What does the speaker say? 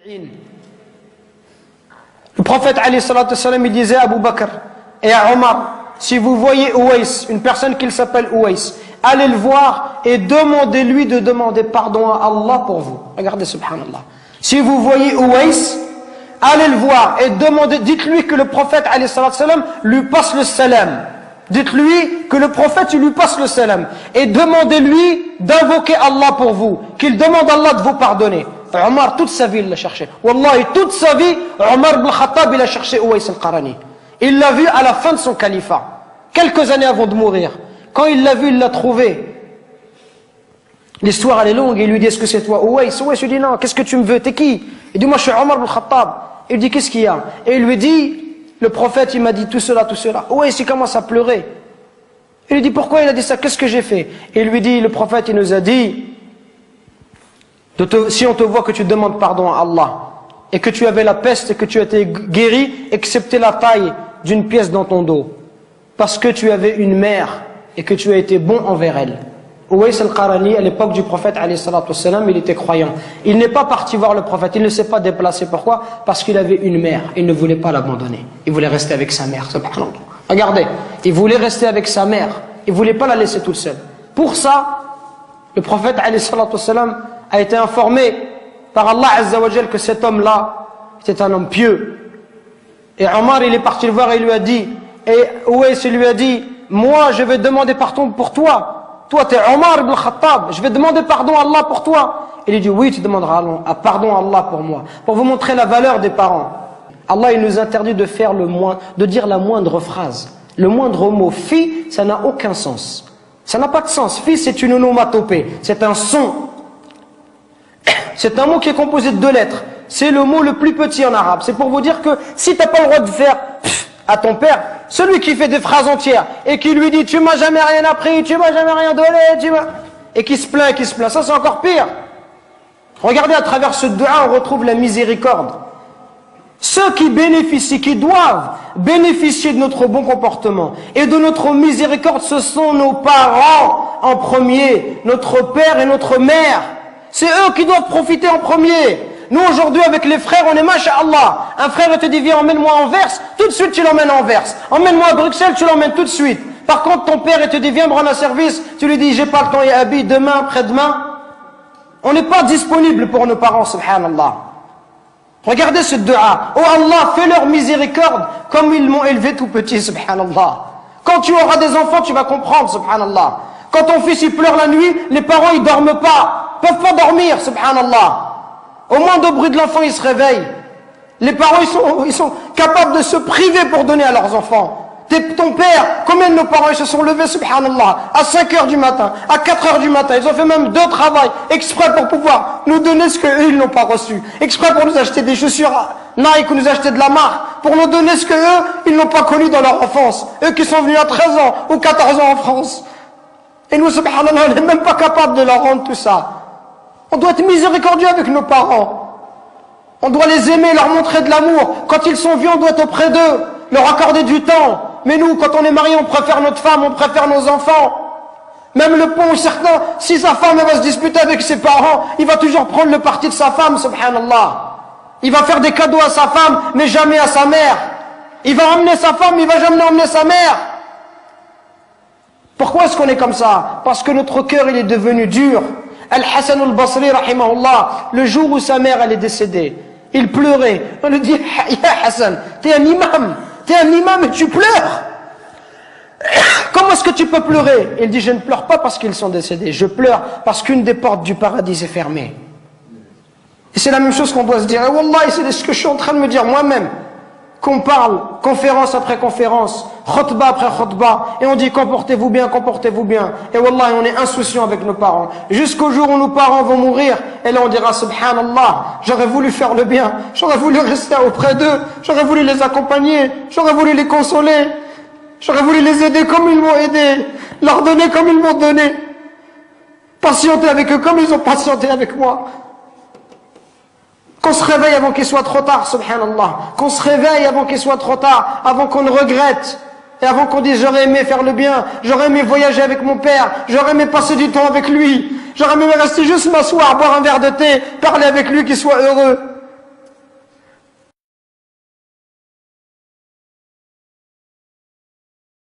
Le prophète alayhi salatu wassalam, il disait à Abu Bakr et à Omar, si vous voyez Ouais, une personne qu'il s'appelle Ouais, allez le voir et demandez-lui de demander pardon à Allah pour vous. Regardez, subhanallah. Si vous voyez Ouais, allez le voir et demandez, dites-lui que le prophète alayhi salatu wassalam lui passe le salam. Dites-lui que le prophète lui passe le salam et demandez-lui d'invoquer Allah pour vous, qu'il demande à Allah de vous pardonner. Omar, toute sa vie, il l'a cherché. Wallahi, toute sa vie, Omar ibn Khattab, il a cherché Ouais al-Qarani. Il l'a vu à la fin de son califat, quelques années avant de mourir. Quand il l'a vu, il l'a trouvé. L'histoire, elle est longue. Il lui dit, est-ce que c'est toi, Ouais? Ouais lui dit, non, qu'est-ce que tu me veux? T'es qui? Il dit, moi, je suis Omar ibn Khattab. Il dit, qu'est-ce qu'il y a? Et il lui dit, le prophète, il m'a dit tout cela, tout cela. Ouais, il commence à pleurer. Il lui dit, pourquoi il a dit ça? Qu'est-ce que j'ai fait? Et il lui dit, le prophète, il nous a dit, si on te voit que tu demandes pardon à Allah, et que tu avais la peste et que tu as été guéri, excepté la taille d'une pièce dans ton dos, parce que tu avais une mère et que tu as été bon envers elle. Ouais al-Qarani, à l'époque du prophète alayhi salatu wassalam, il était croyant. Il n'est pas parti voir le prophète, il ne s'est pas déplacé. Pourquoi? Parce qu'il avait une mère, il ne voulait pas l'abandonner. Il voulait rester avec sa mère, subhanallah. Regardez, il voulait rester avec sa mère, il ne voulait pas la laisser toute seule. Pour ça, le prophète alayhi salatu wassalam a été informé par Allah Azza wa Jal que cet homme-là était un homme pieux. Et Omar, il est parti le voir et il lui a dit, et Ouais lui a dit, moi je vais demander pardon pour toi. Toi tu es Omar ibn Khattab, je vais demander pardon à Allah pour toi. Il lui dit, oui, tu demanderas pardon à Allah pour moi. Pour vous montrer la valeur des parents. Allah, il nous interdit de faire de dire la moindre phrase. Le moindre mot. Fi, ça n'a aucun sens. Ça n'a pas de sens. Fi, c'est une onomatopée. C'est un son. C'est un mot qui est composé de 2 lettres. C'est le mot le plus petit en arabe. C'est pour vous dire que si tu n'as pas le droit de faire à ton père, celui qui fait des phrases entières et qui lui dit tu m'as jamais rien appris, tu m'as jamais rien donné, et qui se plaint, ça c'est encore pire. Regardez, à travers ce dua, on retrouve la miséricorde. Ceux qui bénéficient, qui doivent bénéficier de notre bon comportement et de notre miséricorde, ce sont nos parents en premier, notre père et notre mère. C'est eux qui doivent profiter en premier. Nous aujourd'hui avec les frères, on est masha'Allah. Un frère te dit viens, emmène-moi à Anvers, tout de suite tu l'emmènes à Anvers. Emmène-moi à Bruxelles, tu l'emmènes tout de suite. Par contre ton père te dit viens me rendre un service, tu lui dis j'ai pas le temps, ya abi, demain, après-demain. On n'est pas disponible pour nos parents, subhanallah. Regardez ce dua. Oh Allah, fais leur miséricorde comme ils m'ont élevé tout petit, subhanallah. Quand tu auras des enfants, tu vas comprendre, subhanallah. Quand ton fils il pleure la nuit, les parents ils dorment pas, peuvent pas dormir, subhanallah. Au moindre bruit de l'enfant, ils se réveillent. Les parents, ils sont capables de se priver pour donner à leurs enfants. Ton père, combien de nos parents ils se sont levés, subhanallah, à 5 heures du matin, à 4 heures du matin. Ils ont fait même 2 travails, exprès pour pouvoir nous donner ce qu'eux, ils n'ont pas reçu. Exprès pour nous acheter des chaussures Nike ou nous acheter de la marque. Pour nous donner ce qu'eux, ils n'ont pas connu dans leur enfance. Eux qui sont venus à 13 ans ou 14 ans en France. Et nous, subhanallah, on n'est même pas capable de leur rendre tout ça. On doit être miséricordieux avec nos parents. On doit les aimer, leur montrer de l'amour. Quand ils sont vieux, on doit être auprès d'eux, leur accorder du temps. Mais nous, quand on est marié, on préfère notre femme, on préfère nos enfants. Même le pont, certains, si sa femme va se disputer avec ses parents, il va toujours prendre le parti de sa femme, subhanallah. Il va faire des cadeaux à sa femme, mais jamais à sa mère. Il va emmener sa femme, il va jamais emmener sa mère. Pourquoi est-ce qu'on est comme ça? Parce que notre cœur, il est devenu dur. Al-Hassan al-Basri, rahimahullah, le jour où sa mère, elle est décédée, il pleurait. On lui dit, ya Hassan, t'es un imam et tu pleures. Comment est-ce que tu peux pleurer? Il dit, je ne pleure pas parce qu'ils sont décédés, je pleure parce qu'une des portes du paradis est fermée. Et c'est la même chose qu'on doit se dire. Et Wallah, c'est ce que je suis en train de me dire moi-même. Qu'on parle, conférence après conférence, khutbah après khutbah, et on dit comportez-vous bien, comportez-vous bien. Et wallah, on est insouciant avec nos parents. Jusqu'au jour où nos parents vont mourir, et là on dira subhanallah, j'aurais voulu faire le bien, j'aurais voulu rester auprès d'eux, j'aurais voulu les accompagner, j'aurais voulu les consoler, j'aurais voulu les aider comme ils m'ont aidé, leur donner comme ils m'ont donné, patienter avec eux comme ils ont patienté avec moi. Qu'on se réveille avant qu'il soit trop tard, subhanallah. Qu'on se réveille avant qu'il soit trop tard, avant qu'on ne regrette. Et avant qu'on dise j'aurais aimé faire le bien, j'aurais aimé voyager avec mon père, j'aurais aimé passer du temps avec lui, j'aurais aimé rester juste m'asseoir, boire un verre de thé, parler avec lui, qu'il soit heureux.